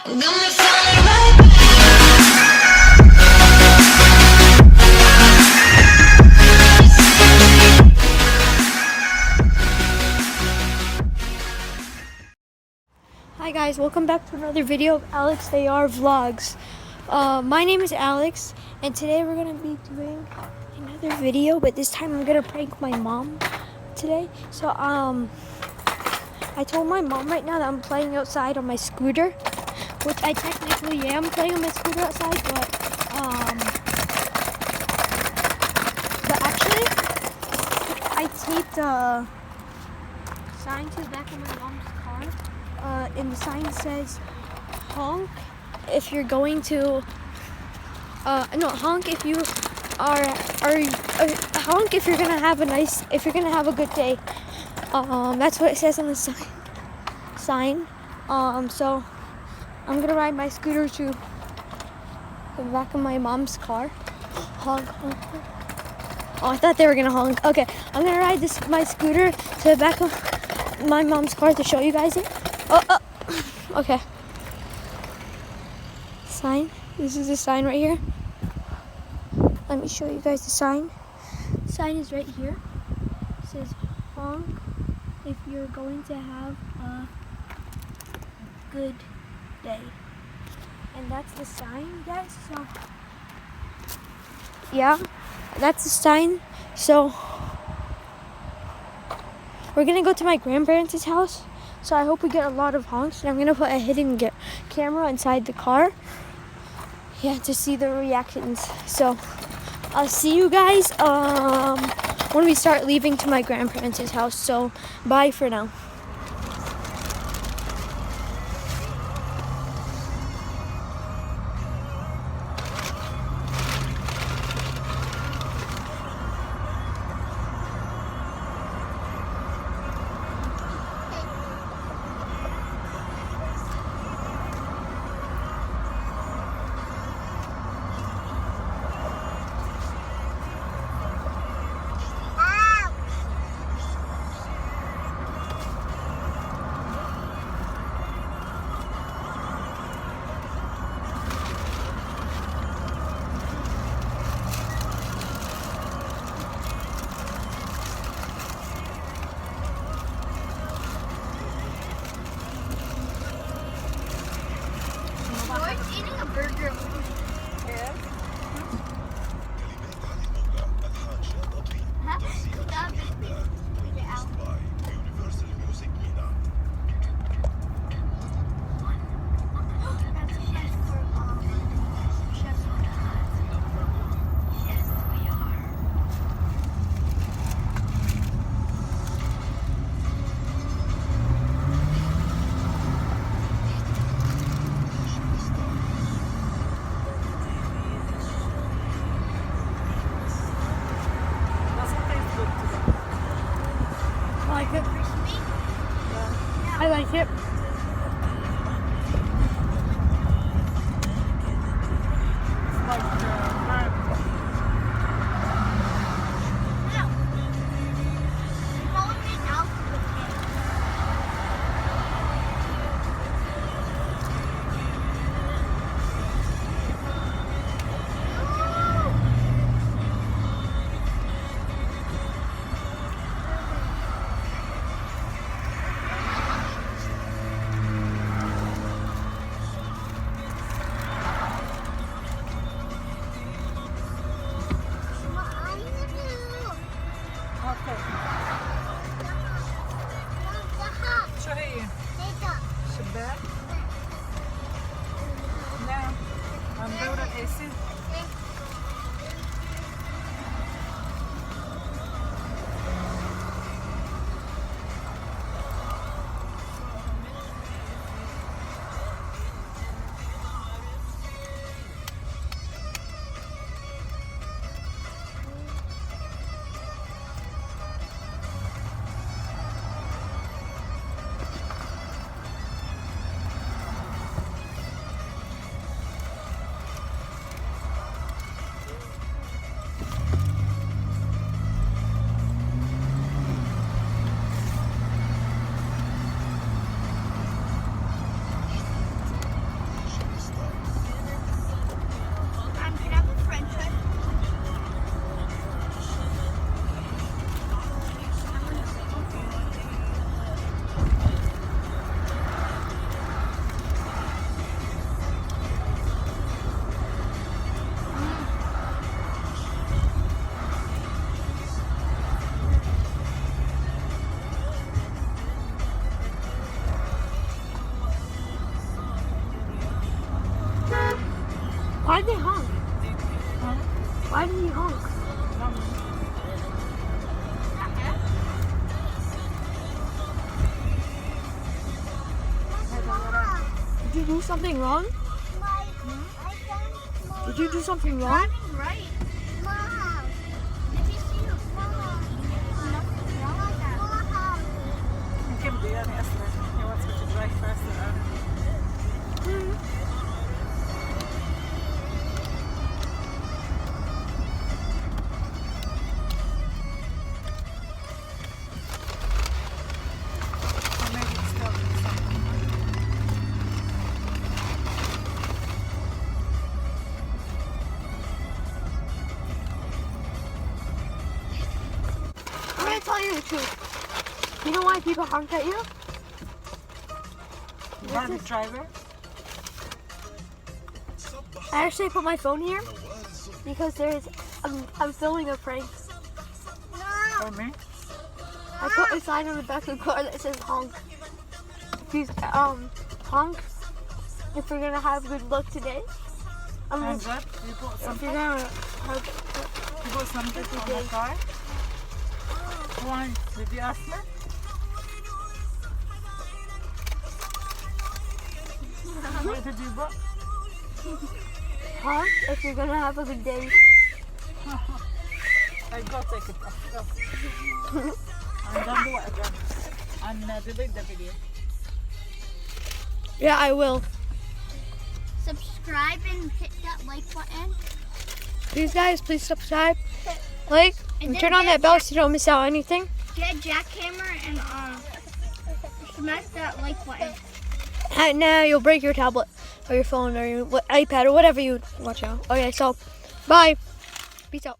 Hi guys, welcome back to another video of Alex AR Vlogs. My name is Alex, and today we're gonna be doing another video, but this time I'm gonna prank my mom today. So I told my mom right now that I'm playing outside on my scooter, which I technically am playing on my scooter outside, but actually I taped a sign to the back of my mom's car. And the sign says honk if you're going to honk if you are honk if you're gonna have a good day. That's what it says on the sign. So I'm gonna ride my scooter to the back of my mom's car. Honk, honk, honk. Oh, I thought they were gonna honk. Okay, I'm gonna ride my scooter to the back of my mom's car to show you guys it. Oh, okay. Sign. This is the sign right here. Let me show you guys the sign. Sign is right here. It says honk if you're going to have a good day. And that's the sign, guys. So yeah, that's the sign. So we're gonna go to my grandparents' house. So I hope we get a lot of honks. And I'm gonna put a hidden camera inside the car. Yeah, to see the reactions. So I'll see you guys when we start leaving to my grandparents' house. So bye for now. Eating a burger. Yeah. I like it. I like it. Що є? Себе? Не. Андора есі? Why'd they honk? Huh? Why did he honk? Not me. Did you do something wrong? Did you do something wrong? Right. Did you see your You can be on yesterday. He wants me to drive faster. Or maybe it's still something. I'm gonna tell you the truth. You know why people honk at you? Barbie driver? I actually put my phone here because I'm filming a prank. For me? I put a sign on the back of the car that says honk. Please, honk if you're gonna have good luck today. And that? You put If something? you're gonna have, You put something on the car? Why? Did you ask me? Why did you put? honk if you're gonna have a good day. I go take it off. Go. And don't do it again. And delete the video. Yeah, I will. Subscribe and hit that like button. Please, guys, please subscribe, like, and then turn on that bell so you don't miss out on anything. Get a jackhammer and smash that like button. And now you'll break your tablet or your phone or your iPad or whatever you watch out. Okay, so bye. Peace out.